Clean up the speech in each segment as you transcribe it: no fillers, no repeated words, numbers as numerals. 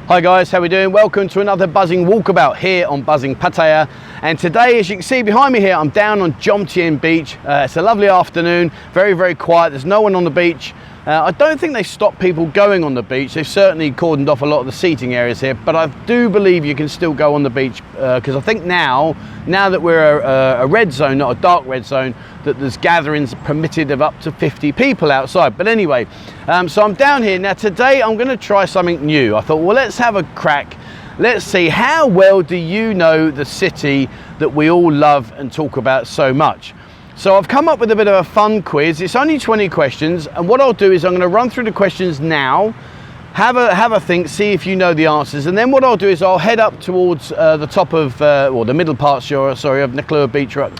Hi guys, how we doing? Welcome to another buzzing walkabout here on Buzzing Pattaya. And today, as you can see behind me here, I'm down on Jomtien Beach. It's a lovely afternoon, very quiet. There's no one on the beach. I don't think they stop people going on the beach. They've certainly cordoned off a lot of the seating areas here, but I do believe you can still go on the beach because I think now that we're a red zone, not a dark red zone, that there's gatherings permitted of up to 50 people outside. But anyway, so I'm down here. Now today I'm going to try something new. I thought, well, let's have a crack. Let's see, how well do you know the city that we all love and talk about so much? So I've come up with a bit of a fun quiz. It's only 20 questions, and what I'll do is I'm going to run through the questions now, have a think, see if you know the answers, and then what I'll do is I'll head up towards the top of, or the middle part, of Naklua Beach Road.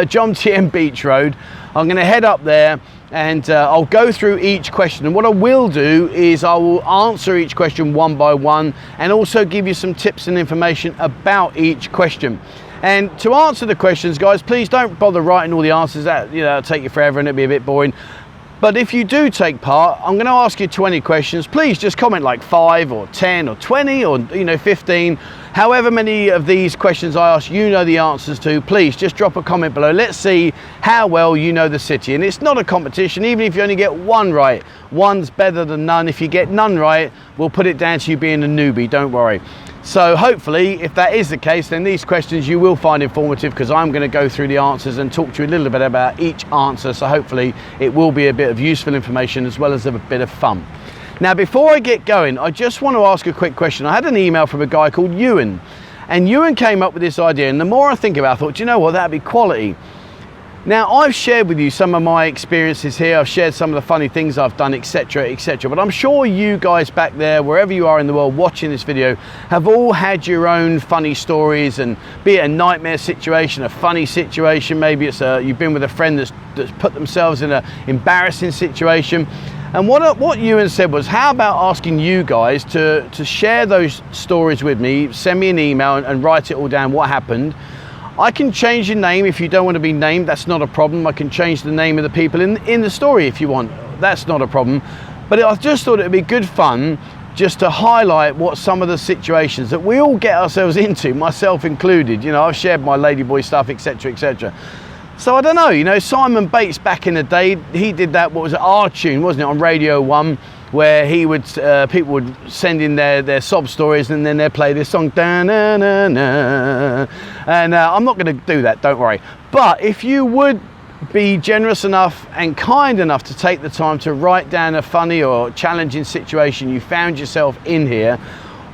Jomtien Beach Road. I'm going to head up there and I'll go through each question, and what I will do is I will answer each question one by one and also give you some tips and information about each question. And to answer the questions, guys, please don't bother writing all the answers. That'll take you forever and it'll be a bit boring. But if you do take part, I'm going to ask you 20 questions. Please just comment like 5 or 10 or 20 or 15. However many of these questions I ask you know the answers to, please just drop a comment below. Let's see how well you know the city. And it's not a competition. Even if you only get one right, one's better than none. If you get none right, we'll put it down to you being a newbie. Don't worry. So hopefully, if that is the case, then these questions you will find informative, because I'm going to go through the answers and talk to you a little bit about each answer. So hopefully it will be a bit of useful information as well as a bit of fun. Now, before I get going, I just want to ask a quick question. I had an email from a guy called Ewan, and Ewan came up with this idea, and the more I think about it, I thought, do you know what, that'd be quality. Now, I've shared with you some of my experiences here. I've shared some of the funny things I've done, etc, but I'm sure you guys back there, wherever you are in the world watching this video, have all had your own funny stories, and be it a nightmare situation, a funny situation, maybe it's you've been with a friend that's put themselves in an embarrassing situation. And what Ewan said was, how about asking you guys to share those stories with me, send me an email and write it all down, what happened. I can change your name if you don't want to be named, that's not a problem. I can change the name of the people in the story if you want, that's not a problem. But I just thought it'd be good fun just to highlight what some of the situations that we all get ourselves into, myself included. I've shared my ladyboy stuff, etc. So I don't know, Simon Bates back in the day, he did that, what was it, our tune, wasn't it, on Radio 1, where he would, people would send in their sob stories, and then they'd play this song, da-na-na-na. And I'm not going to do that, don't worry. But if you would be generous enough and kind enough to take the time to write down a funny or challenging situation you found yourself in here,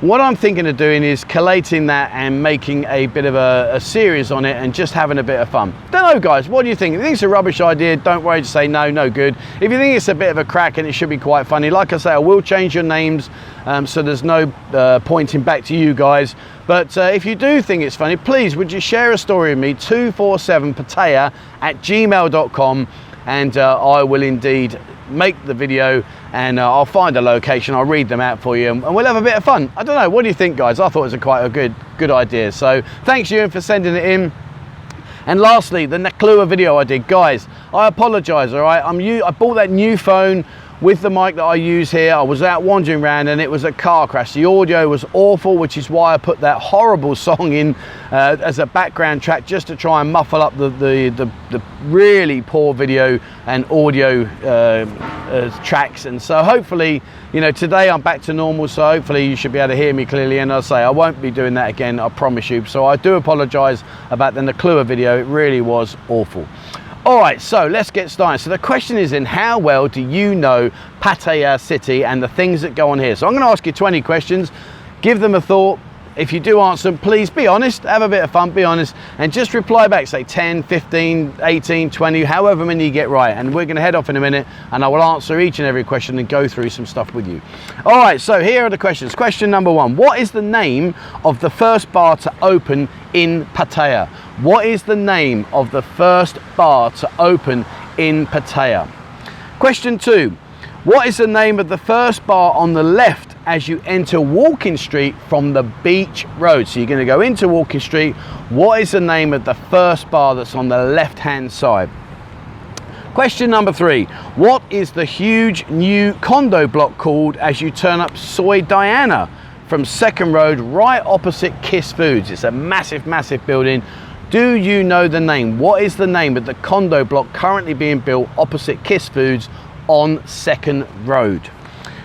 what I'm thinking of doing is collating that and making a bit of a series on it and just having a bit of fun. Don't know, guys, what do you think? If you think it's a rubbish idea, don't worry to say no good. If you think it's a bit of a crack and it should be quite funny, like I say, I will change your names, so there's no pointing back to you guys. But if you do think it's funny, please, would you share a story with me, 247pattaya@gmail.com, and I will indeed make the video, and I'll find a location, I'll read them out for you, and we'll have a bit of fun. I don't know, what do you think, guys? I thought it was quite a good idea. So thanks, Ewan, for sending it in. And lastly, the Naklua video I did, guys, I apologize, all right? I bought that new phone with the mic that I use here. I was out wandering around and it was a car crash. The audio was awful, which is why I put that horrible song in as a background track, just to try and muffle up the really poor video and audio tracks. And so hopefully, today I'm back to normal, so hopefully you should be able to hear me clearly. And I'll say I won't be doing that again, I promise you. So I do apologize about the Naklua video. It really was awful. All right, so let's get started. So the question is, how well do you know Pattaya City and the things that go on here? So I'm going to ask you 20 questions, give them a thought. If you do answer them, please be honest, have a bit of fun, be honest, and just reply back, say 10, 15, 18, 20, however many you get right. And we're going to head off in a minute, and I will answer each and every question and go through some stuff with you. All right, so here are the questions. Question number 1, what is the name of the first bar to open in Pattaya? What is the name of the first bar to open in Pattaya? Question 2, what is the name of the first bar on the left as you enter Walking Street from the beach road? So you're going to go into Walking Street. What is the name of the first bar that's on the left hand side? Question number 3. What is the huge new condo block called as you turn up Soi Diana from 2nd Road right opposite Kiss Foods? It's a massive, massive building. Do you know the name? What is the name of the condo block currently being built opposite Kiss Foods on 2nd Road?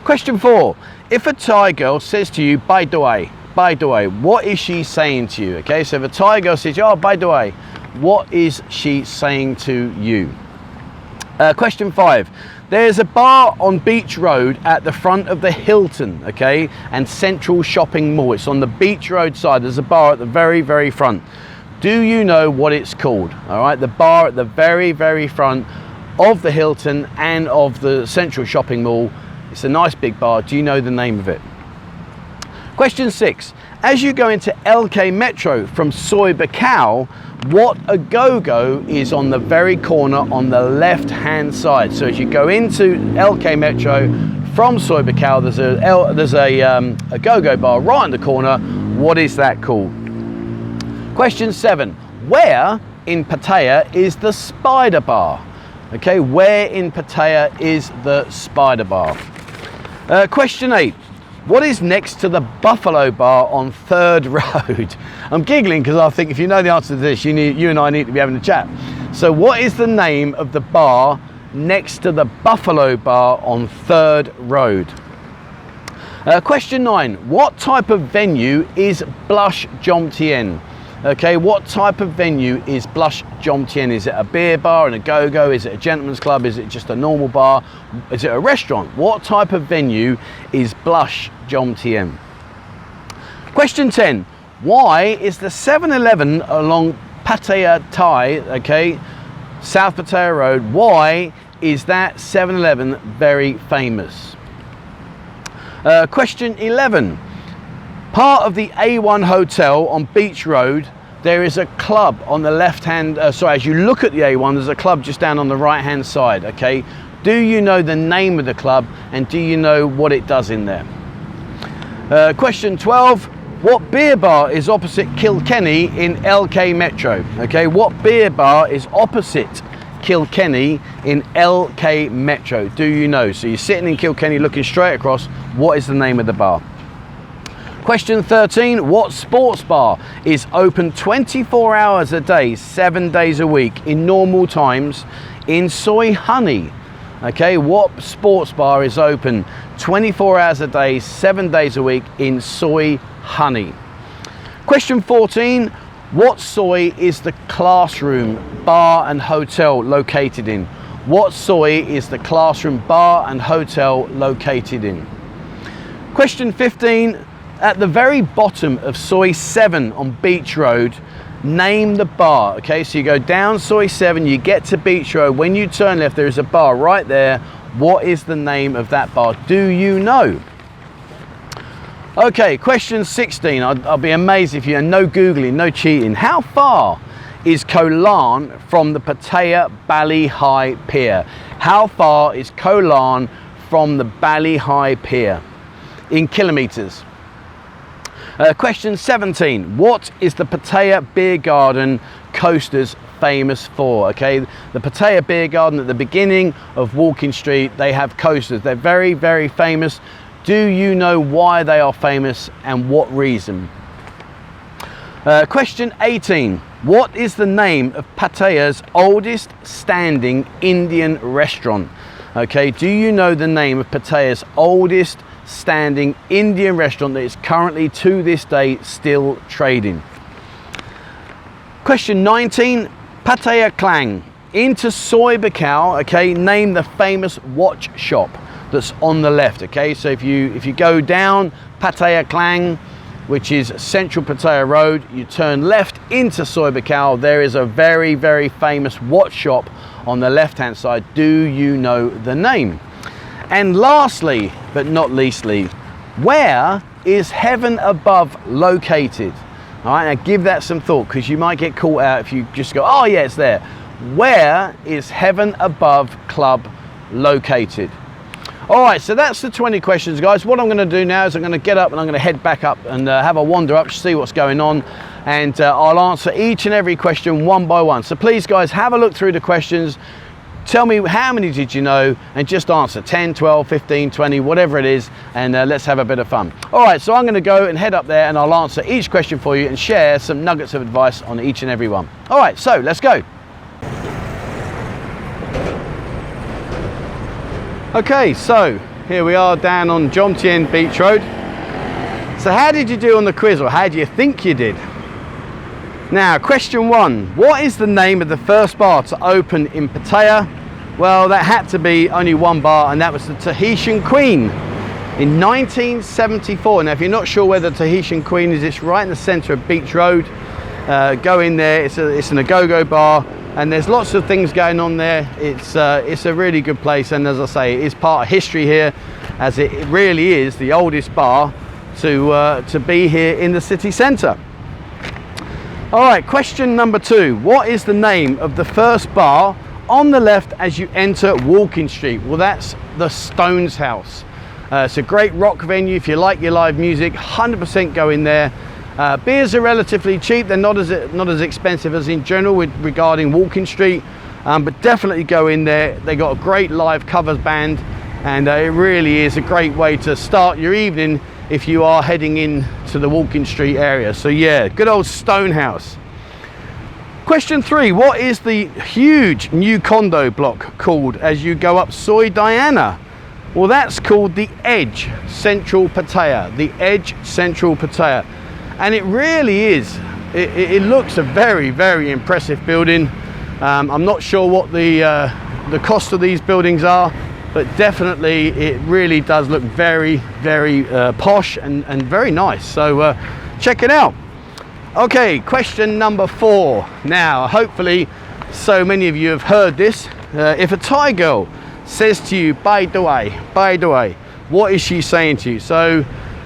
Question 4. If a Thai girl says to you, by the way, what is she saying to you? Okay, so if a Thai girl says, oh, by the way, what is she saying to you? Question 5. There's a bar on Beach Road at the front of the Hilton, okay, and Central Shopping Mall. It's on the Beach Road side. There's a bar at the very, very front. Do you know what it's called? All right, the bar at the very, very front of the Hilton and of the Central Shopping Mall. It's a nice big bar. Do you know the name of it? Question 6. As you go into LK Metro from Soi Buakhao, what a go-go is on the very corner on the left-hand side. So as you go into LK Metro from Soi Buakhao, there's a go-go bar right in the corner. What is that called? Question 7. Where in Pattaya is the Spider Bar? Okay, where in Pattaya is the Spider Bar? Question 8. What is next to the Buffalo Bar on 3rd Road? I'm giggling because I think if you know the answer to this, you and I need to be having a chat. So what is the name of the bar next to the Buffalo Bar on 3rd Road? Question 9. What type of venue is Blush Jomtien? Okay, what type of venue is Blush Jomtien? Is it a beer bar and a go-go? Is it a gentleman's club? Is it just a normal bar? Is it a restaurant? What type of venue is Blush Jomtien? Question 10. Why is the 7-Eleven along Pattaya Thai, okay, South Pattaya Road, why is that 7-Eleven very famous? Question 11. Part of the A1 Hotel on Beach Road, there is a club on the left hand, as you look at the A1, there's a club just down on the right hand side, okay? Do you know the name of the club and do you know what it does in there? Question 12, what beer bar is opposite Kilkenny in LK Metro? Okay, what beer bar is opposite Kilkenny in LK Metro? Do you know? So you're sitting in Kilkenny looking straight across, what is the name of the bar? Question 13, what sports bar is open 24 hours a day, 7 days a week in normal times in Soi Honey? Okay, what sports bar is open 24 hours a day, 7 days a week in Soi Honey? Question 14, what Soi is the classroom, bar and hotel located in? What Soi is the classroom, bar and hotel located in? Question 15, at the very bottom of Soi 7 on Beach Road, name the bar. Okay, so you go down Soi 7, you get to Beach Road. When you turn left, there is a bar right there. What is the name of that bar? Do you know? Okay, question 16. I'll be amazed if you no Googling, no cheating. How far is Koh Larn from the Pattaya Bali High Pier? How far is Koh Larn from the Bali High Pier in kilometers? Question 17, what is the Pattaya Beer Garden coasters famous for? Okay, the Pattaya Beer Garden at the beginning of Walking Street, they have coasters. They're very, very famous. Do you know why they are famous and what reason? Question 18, what is the name of Pattaya's oldest standing Indian restaurant? Okay, do you know the name of Pattaya's oldest standing Indian restaurant that is currently to this day still trading? Question 19, Pattaya Klang into Soi Buakhao, okay, name the famous watch shop that's on the left. Okay, so if you go down Pattaya Klang, which is Central Pattaya Road, you turn left into Soi Buakhao, there is a very, very famous watch shop on the left hand side. Do you know the name? And lastly, but not leastly, where is Heaven Above located? All right, now give that some thought because you might get caught out if you just go, oh yeah, it's there. Where is Heaven Above Club located? All right, so that's the 20 questions, guys. What I'm going to do now is I'm going to get up and I'm going to head back up and have a wander up, see what's going on. And I'll answer each and every question one by one. So please, guys, have a look through the questions. tell me how many did you know, and just answer 10, 12, 15, 20, whatever it is, and let's have a bit of fun. All right, so I'm going to go and head up there and I'll answer each question for you and share some nuggets of advice on each and every one. All right, so let's go. Okay, so here we are down on Jomtien Beach Road. So how did you do on the quiz, or how do you think you did? Now, question 1, what is the name of the first bar to open in Pattaya? Well, that had to be only one bar, and that was the Tahitian Queen in 1974. Now, if you're not sure where the Tahitian Queen is, it's right in the center of Beach Road. Go in there, it's an a-go-go bar, and there's lots of things going on there. It's a really good place, and as I say, it is part of history here, as it really is the oldest bar to be here in the city centre. All right, question number 2. What is the name of the first bar on the left as you enter Walking Street? Well, that's the Stones House. It's a great rock venue. If you like your live music, 100% go in there. Beers are relatively cheap. They're not as expensive as in general regarding Walking Street, but definitely go in there. They got a great live covers band, and it really is a great way to start your evening if you are heading in to the Walking Street area. So yeah, good old Stone House. Question 3, what is the huge new condo block called as you go up Soi Diana? Well, that's called the Edge Central Pattaya, the Edge Central Pattaya. And it really is, it looks a very, very impressive building. I'm not sure what the cost of these buildings are, but definitely it really does look very, very posh and very nice. So check it out. Okay, question number 4. Now, hopefully so many of you have heard this. If a Thai girl says to you, by the way, what is she saying to you? So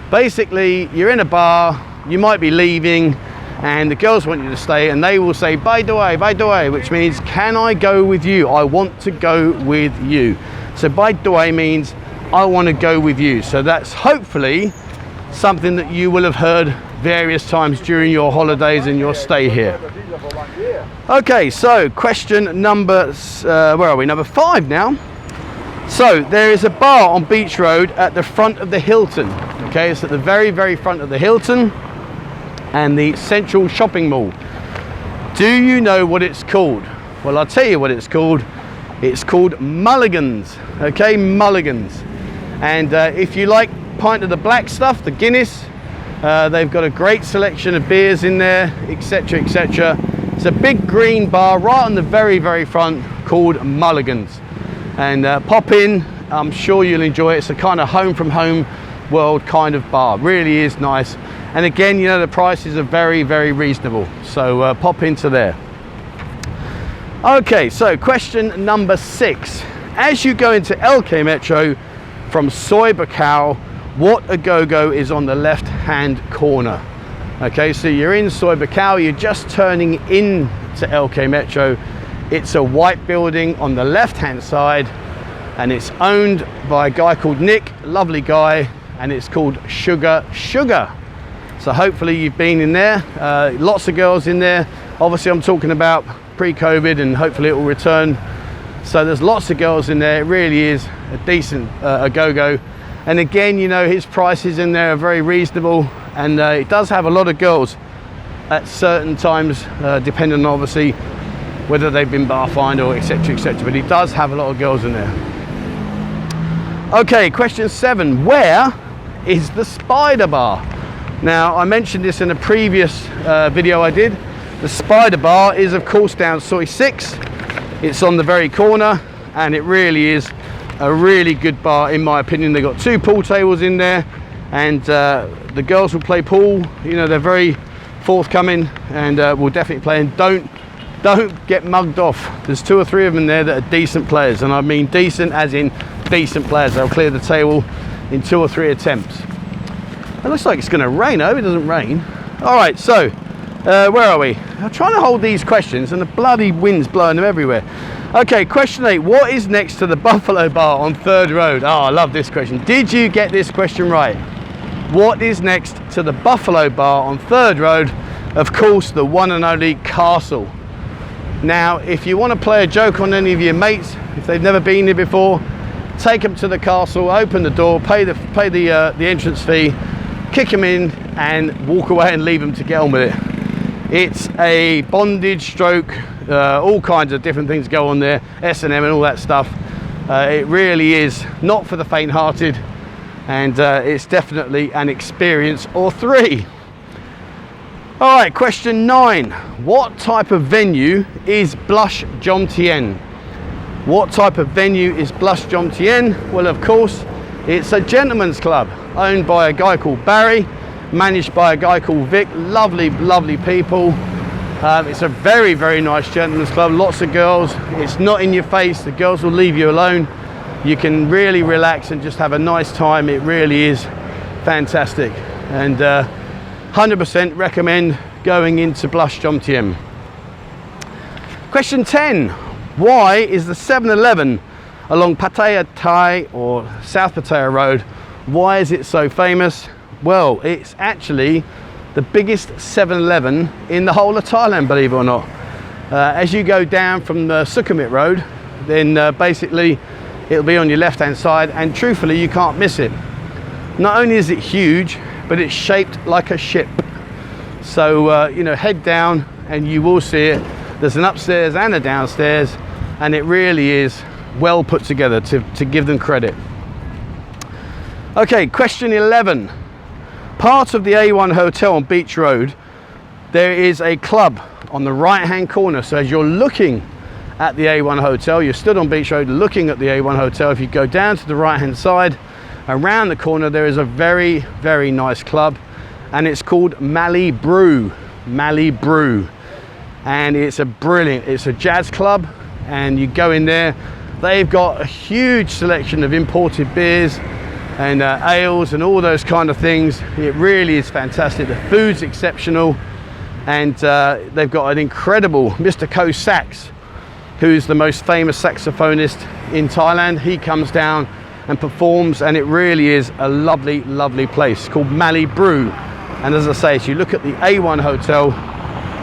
basically, you're in a bar, you might be leaving, and the girls want you to stay, and they will say, by the way, which means, can I go with you? I want to go with you. So by the way means, I want to go with you. So that's hopefully something that you will have heard various times during your holidays and your stay here. Okay, so question number, where are we? Number 5 now. So there is a bar on Beach Road at the front of the Hilton. Okay, it's at the very, very front of the Hilton and the Central Shopping Mall. Do you know what it's called? Well, I'll tell you what it's called. It's called Mulligan's. Okay, Mulligan's. And if you like pint of the black stuff, the Guinness, they've got a great selection of beers in there, etc, etc. It's a big green bar right on the very, very front called Mulligan's. And pop in, I'm sure you'll enjoy it. It's a kind of home from home world kind of bar. Really is nice. And again, you know, the prices are very, very reasonable. So pop into there. Okay, so question number 6. As you go into LK Metro from Soi Buakhao, what a-go-go is on the left hand corner? Okay, so you're in Soi Buakhao, you're just turning into LK Metro. It's a white building on the left hand side, and it's owned by a guy called Nick, lovely guy, and it's called Sugar Sugar. So hopefully you've been in there. Lots of girls in there. Obviously I'm talking about pre-COVID, and hopefully it will return. So there's lots of girls in there. It really is a decent a-go-go. And again, you know, his prices in there are very reasonable, and it does have a lot of girls at certain times, depending on obviously whether they've been bar fined or etc, etc. But he does have a lot of girls in there. Okay, question 7. Where is the Spider Bar? Now, I mentioned this in a previous video I did. The Spider Bar is, of course, down Soi 6. It's on the very corner, and it really is a really good bar, in my opinion. They've got 2 pool tables in there, and the girls will play pool. You know, they're very forthcoming, and will definitely play. And don't get mugged off. There's 2 or 3 of them there that are decent players, and I mean decent as in decent players. They'll clear the table in 2 or 3 attempts. It looks like it's going to rain. I hope it doesn't rain. All right, so where are we? I'm trying to hold these questions, and the bloody wind's blowing them everywhere. Okay, question 8. What is next to the Buffalo Bar on 3rd Road? Oh, I love this question. Did you get this question right? What is next to the Buffalo Bar on 3rd Road? Of course, the one and only Castle. Now, if you want to play a joke on any of your mates, if they've never been here before, take them to the castle, open the door, pay the entrance fee, kick them in and walk away and leave them to get on with it. It's a bondage stroke, all kinds of different things go on there, S&M and all that stuff. It really is not for the faint-hearted, and it's definitely an experience or three. All right, question 9. What type of venue is Blush Jomtien? What type of venue is Blush Jomtien? Well, of course, it's a gentleman's club owned by a guy called Barry, managed by a guy called Vic. Lovely, lovely people. It's a very, very nice gentleman's club. Lots of girls. It's not in your face. The girls will leave you alone. You can really relax and just have a nice time. It really is fantastic. And 100% recommend going into Blush Jomtien. Question 10. Why is the 7-Eleven along Pattaya Thai or South Pattaya Road, why is it so famous? Well, it's actually the biggest 7-Eleven in the whole of Thailand, believe it or not. As you go down from the Sukhumvit Road, then basically it'll be on your left hand side, and truthfully you can't miss it. Not only is it huge, but it's shaped like a ship. So you know, head down and you will see it. There's an upstairs and a downstairs, and it really is well put together, to give them credit. Okay, question 11. Part of the A1 Hotel on Beach Road, there is a club on the right hand corner. So as you're looking at the A1 Hotel, you're stood on Beach Road looking at the A1 Hotel. If you go down to the right hand side, around the corner, there is a very, very nice club, and it's called Mali Brew. Mali Brew. And it's a jazz club, and you go in there, they've got a huge selection of imported beers and ales and all those kind of things. It really is fantastic. The food's exceptional, and they've got an incredible Mr. Ko Sax, who's the most famous saxophonist in Thailand. He comes down and performs, and it really is a lovely, lovely place. It's called Mali Brew, and as I say, as you look at the A1 Hotel,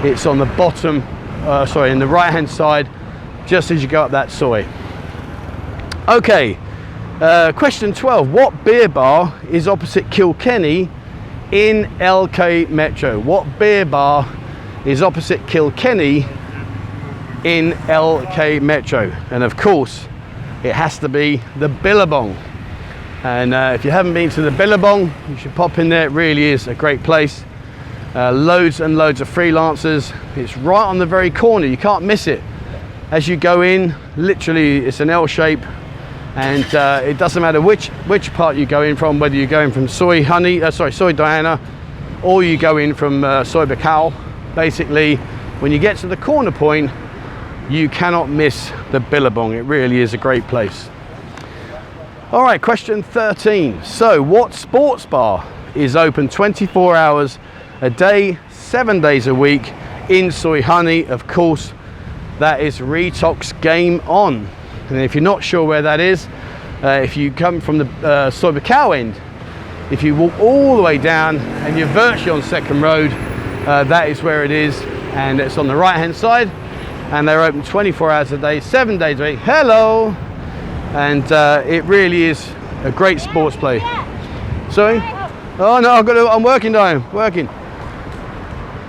it's on the bottom, in the right hand side, just as you go up that soi. Okay, question 12. What beer bar is opposite Kilkenny in LK Metro? What beer bar is opposite Kilkenny in LK Metro? And of course, it has to be the Billabong. And if you haven't been to the Billabong, you should pop in there. It really is a great place. Loads and loads of freelancers. It's right on the very corner. You can't miss it. As you go in, literally, it's an L shape, and it doesn't matter which part you go in from, whether you're going from Soi Diana, or you go in from Soi Buakhao. Basically, when you get to the corner point, you cannot miss the Billabong. It really is a great place. All right, question 13. So, what sports bar is open 24 hours a day, 7 days a week in Soi Honey? Of course, that is Retox Game On. And if you're not sure where that is, if you come from the Soi Buakhao end, if you walk all the way down and you're virtually on Second Road, that is where it is, and it's on the right hand side, and they're open 24 hours a day, 7 days a week. Hello! And it really is a great sports play. Sorry? Oh no, I'm working, Diane, working.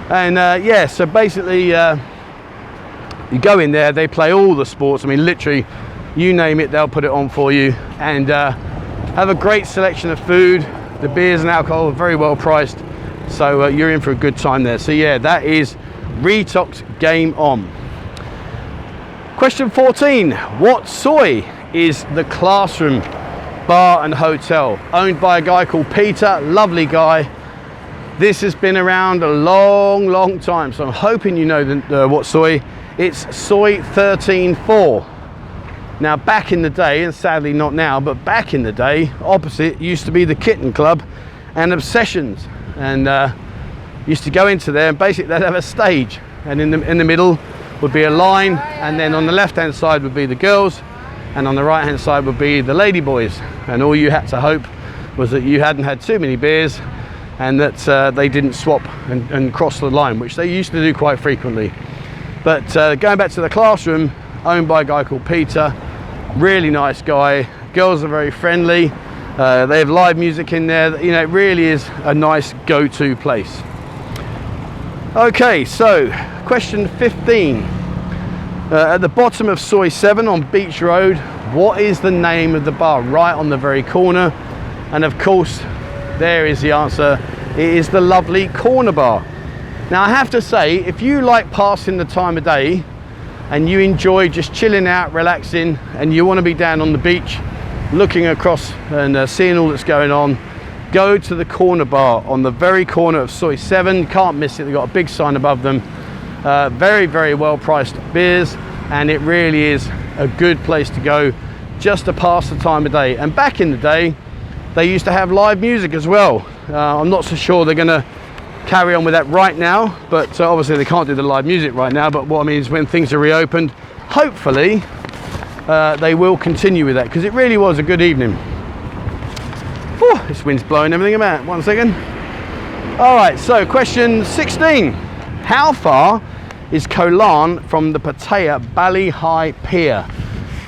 And yeah, so basically you go in there, they play all the sports. I mean, literally, you name it, they'll put it on for you, and have a great selection of food. The beers and alcohol are very well priced, so you're in for a good time there. So yeah, that is Retox Game On. Question 14. What soi is the Classroom Bar and Hotel, owned by a guy called Peter? Lovely guy. This has been around a long, long time, so I'm hoping you know what soi. It's soi 13-4. Now, back in the day, and sadly not now, but back in the day, opposite used to be the Kitten Club and Obsessions, and used to go into there, and basically they'd have a stage, and in the middle would be a line, and then on the left hand side would be the girls, and on the right hand side would be the lady boys, and all you had to hope was that you hadn't had too many beers, and that they didn't swap and cross the line, which they used to do quite frequently. But going back to the Classroom, owned by a guy called Peter, Really nice guy. Girls are very friendly. They have live music in there. You know, it really is a nice go-to place. Okay, so question 15. At the bottom of Soi 7 on Beach Road, what is the name of the bar? Right on the very corner. And of course, there is the answer. It is the lovely Corner Bar. Now I have to say, if you like passing the time of day and you enjoy just chilling out, relaxing, and you want to be down on the beach looking across and seeing all that's going on, go to the Corner Bar on the very corner of Soi 7. You can't miss it. They've got a big sign above them. Very, very well priced beers, and it really is a good place to go just to pass the time of day. And back in the day, they used to have live music as well. I'm not so sure they're going to carry on with that right now, but obviously they can't do the live music right now. But what I mean is, when things are reopened, hopefully they will continue with that, because it really was a good evening. Whew, this wind's blowing everything about. 1 second. All right, so question 16. How far is Koh Larn from the Pattaya Bali High Pier?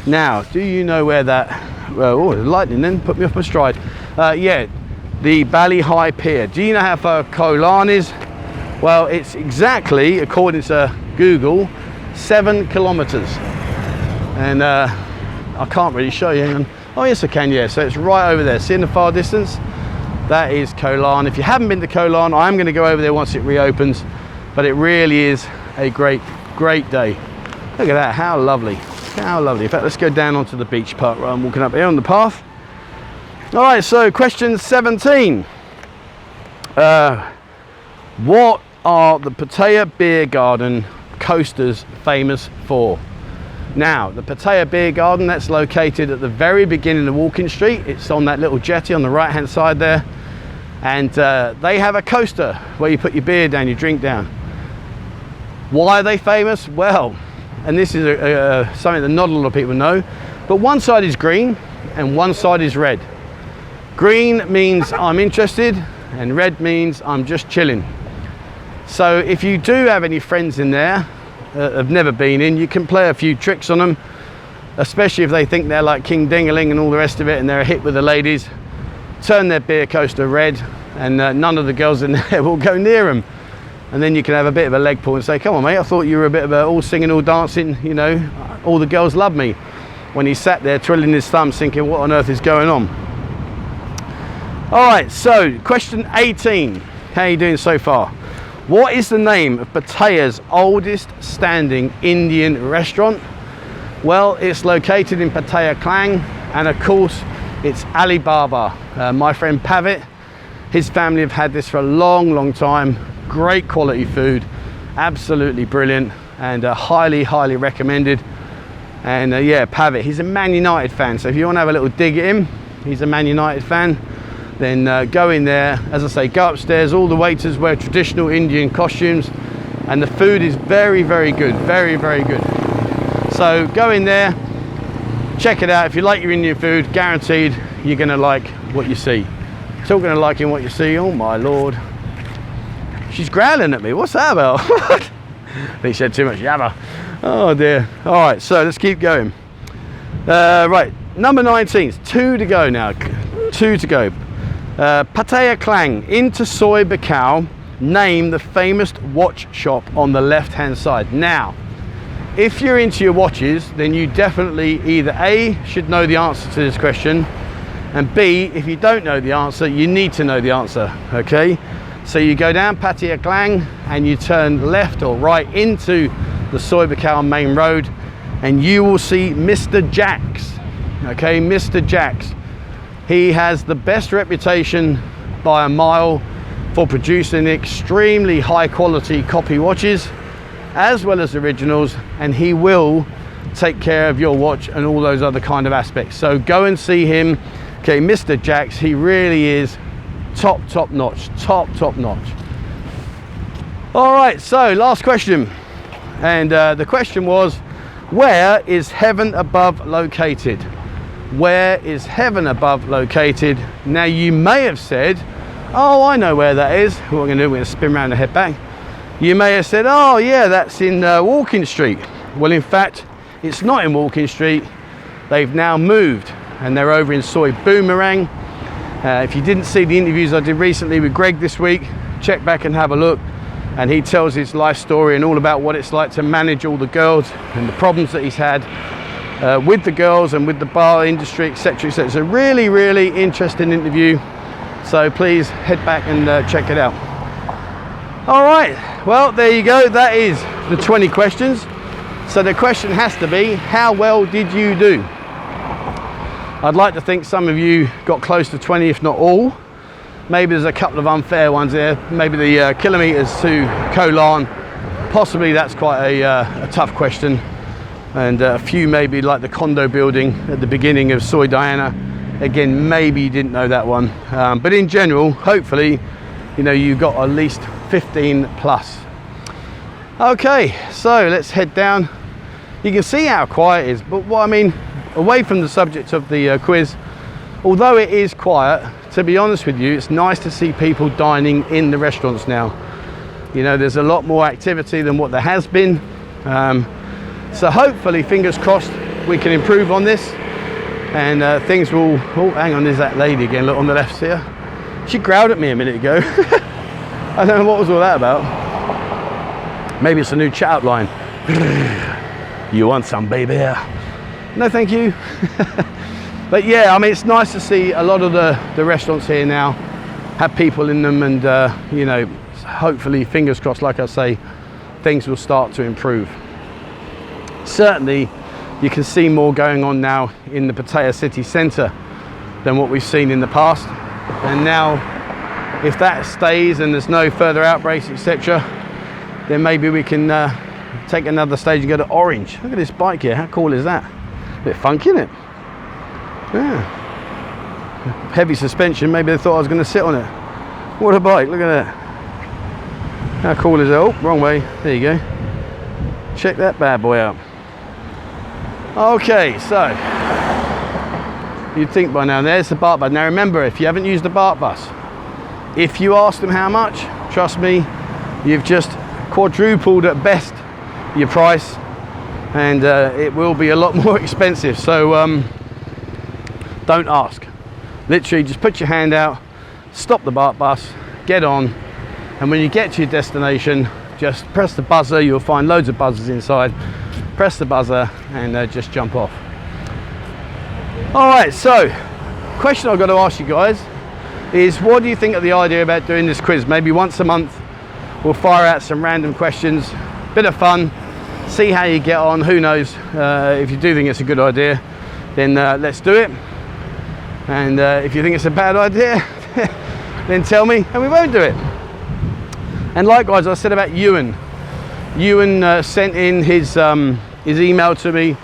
Now, do you know where that... Well, oh, the lightning then put me off my stride. Yeah, the Bali High Pier. Do you know how far Koh Larn is? Well, it's exactly, according to Google, 7 kilometers. And I can't really show you. Hang on. Oh yes, I can. Yeah, so it's right over there. See in the far distance? That is Koh Larn. If you haven't been to Koh Larn, I am going to go over there once it reopens. But it really is a great day. Look at that. How lovely. How lovely. In fact, let's go down onto the beach part where I'm walking up here on the path. All right, so question 17. What are the Pattaya Beer Garden coasters famous for? Now, the Pattaya Beer Garden, that's located at the very beginning of Walking Street. It's on that little jetty on the right hand side there. And they have a coaster where you put your beer down, your drink down. Why are they famous? Well, and this is something that not a lot of people know, but one side is green and one side is red. Green means I'm interested, and red means I'm just chilling. So if you do have any friends in there have never been in, you can play a few tricks on them, especially if they think they're like King Dingaling and all the rest of it, and they're a hit with the ladies. Turn their beer coaster red, and none of the girls in there will go near them. And then you can have a bit of a leg pull and say, come on mate, I thought you were a bit of a all singing, all dancing, you know, all the girls love me. When he sat there twiddling his thumbs thinking, what on earth is going on? All right, so question 18. How are you doing so far? What is the name of Pattaya's oldest standing Indian restaurant? Well, it's located in Pattaya Klang, and of course, it's Alibaba. My friend Pavit, his family have had this for a long time. Great quality food, absolutely brilliant, and highly recommended. And yeah, Pavit, he's a Man United fan, so if you want to have a little dig at him, he's a Man United fan, then go in there. As I say, go upstairs. All the waiters wear traditional Indian costumes, and the food is very good, very good. So go in there, check it out. If you like your Indian food, guaranteed you're going to like what you see. Talking of liking what you see, oh my lord, she's growling at me. What's that about? They said too much yabba. Oh dear. All right, so let's keep going. Right, number 19. 2 to go now. 2 to go. Pattaya Klang, into Soi Buakhao, name the famous watch shop on the left-hand side. Now, if you're into your watches, then you definitely either A, should know the answer to this question, and B, if you don't know the answer, you need to know the answer, okay? So you go down Pattaya Klang and you turn left or right into the Soi Buakhao main road, and you will see Mr. Jack's, okay? Mr. Jack's. He has the best reputation by a mile for producing extremely high quality copy watches as well as originals, and he will take care of your watch and all those other kind of aspects. So go and see him, okay? Mr. Jack's, he really is top notch. All right, so last question, and the question was, where is Heaven Above located? Where is Heaven Above located? Now you may have said, oh, I know where that is. What we're going to do, we're going to spin around and head back. You may have said, oh yeah, that's in Walking Street. Well, in fact, it's not in Walking Street. They've now moved and they're over in Soi Boomerang. If you didn't see the interviews I did recently with Greg this week, check back and have a look. And he tells his life story and all about what it's like to manage all the girls and the problems that he's had with the girls and with the bar industry, etc., etc. It's a really, really interesting interview. So please head back and check it out. All right, well, there you go. That is the 20 questions. So the question has to be, how well did you do? I'd like to think some of you got close to 20, if not all. Maybe there's a couple of unfair ones there. Maybe the kilometres to Koh Larn. Possibly that's quite a tough question. And a few maybe like the condo building at the beginning of Soi Diana. Again, maybe you didn't know that one. But in general, hopefully, you know, you got at least 15 plus. Okay, so let's head down. You can see how quiet it is, but what I mean, away from the subject of the quiz, although it is quiet, to be honest with you, it's nice to see people dining in the restaurants now. You know, there's a lot more activity than what there has been. So hopefully, fingers crossed, we can improve on this and things will... Oh, hang on, there's that lady again, look on the left here. She growled at me a minute ago. I don't know what was all that about. Maybe it's a new chat line. You want some, baby? No, thank you. But yeah, I mean, it's nice to see a lot of the restaurants here now have people in them, and you know, hopefully, fingers crossed, like I say, things will start to improve. Certainly, you can see more going on now in the Pattaya City centre than what we've seen in the past. And now, if that stays and there's no further outbreaks, etc., then maybe we can take another stage and go to Orange. Look at this bike here, how cool is that? A bit funky, isn't it? Yeah. Heavy suspension, maybe they thought I was going to sit on it. What a bike, look at that. How cool is that? Oh, wrong way, there you go. Check that bad boy out. Okay, so you'd think by now, there's the BART bus. Now remember, if you haven't used the BART bus, if you ask them how much, trust me, you've just quadrupled at best your price, and it will be a lot more expensive. So don't ask. Literally just put your hand out, stop the BART bus, get on, and when you get to your destination, just press the buzzer. You'll find loads of buzzers inside. Press the buzzer and just jump off. All right, so question I've got to ask you guys is, what do you think of the idea about doing this quiz? Maybe once a month we'll fire out some random questions, bit of fun, see how you get on. Who knows, if you do think it's a good idea, then let's do it. And if you think it's a bad idea, then tell me and we won't do it. And likewise, I said about Ewan. Ewan sent in his email to me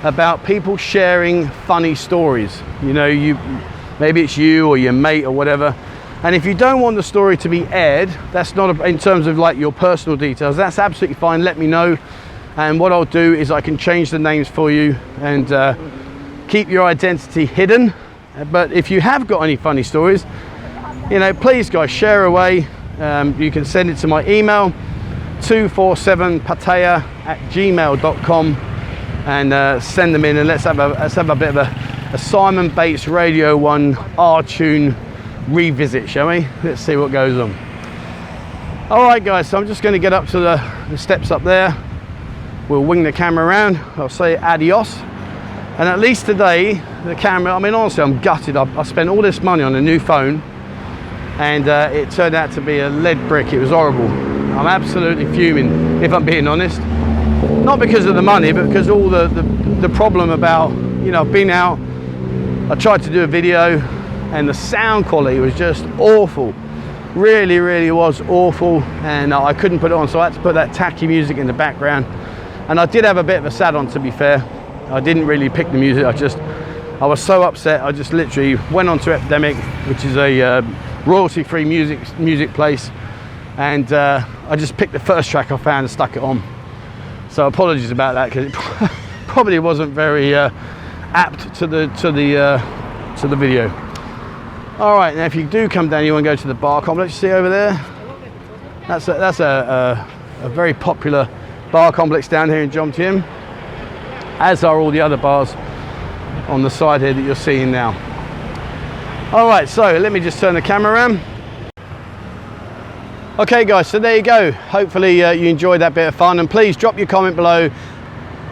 about people sharing funny stories. You know, maybe it's you or your mate or whatever. And if you don't want the story to be aired, that's not in terms of like your personal details, that's absolutely fine. Let me know. And what I'll do is I can change the names for you and keep your identity hidden. But if you have got any funny stories, you know, please guys, share away. You can send it to my email, 247pattaya@gmail.com, and send them in, and let's have a bit of a Simon Bates Radio 1 R-Tune revisit, shall we? Let's see what goes on. All right guys, so I'm just going to get up to the steps up there. We'll wing the camera around. I'll say adios. And at least today, the camera, I mean, honestly, I'm gutted. I spent all this money on a new phone, and it turned out to be a lead brick. It was horrible. I'm absolutely fuming, if I'm being honest. Not because of the money, but because all the problem about, you know, I've been out, I tried to do a video, and the sound quality was just awful. Really, really was awful, and I couldn't put it on, so I had to put that tacky music in the background. And I did have a bit of a sad on, to be fair. I didn't really pick the music, I was so upset, I just literally went on to Epidemic, which is a royalty-free music place, and I just picked the first track I found and stuck it on. So apologies about that, because it probably wasn't very apt to the video. All right, now if you do come down, you want to go to the bar complex. See over there? That's a very popular bar complex down here in Jomtien, as are all the other bars. on the side here that you're seeing now. All right, so let me just turn the camera around. Okay guys, so there you go. Hopefully you enjoyed that bit of fun, and please drop your comment below.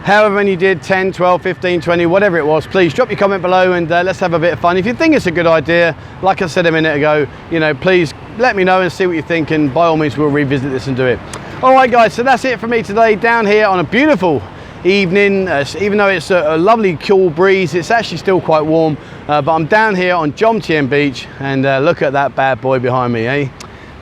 However many you did, 10, 12, 15, 20, whatever it was, please drop your comment below, and let's have a bit of fun. If you think it's a good idea, like I said a minute ago, you know, please let me know and see what you think, and by all means we'll revisit this and do it. All right guys, so that's it for me today down here on a beautiful evening. Even though it's a lovely cool breeze, it's actually still quite warm, but I'm down here on Jomtien Beach, and look at that bad boy behind me, eh?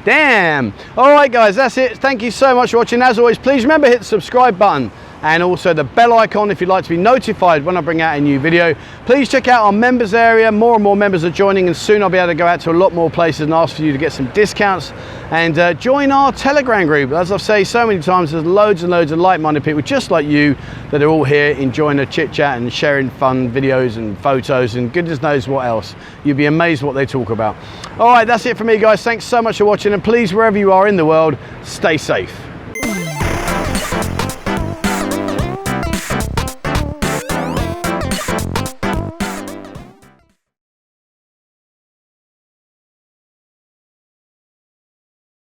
Damn. All right guys, that's it. Thank you so much for watching. As always, please remember, hit the subscribe button and also the bell icon if you'd like to be notified when I bring out a new video. Please check out our members area. More and more members are joining, and soon I'll be able to go out to a lot more places and ask for you to get some discounts, and join our Telegram group. As I've said so many times, there's loads and loads of like-minded people just like you that are all here enjoying a chit chat and sharing fun videos and photos and goodness knows what else. You'd be amazed what they talk about. All right, that's it for me guys. Thanks so much for watching, and please, wherever you are in the world, stay safe.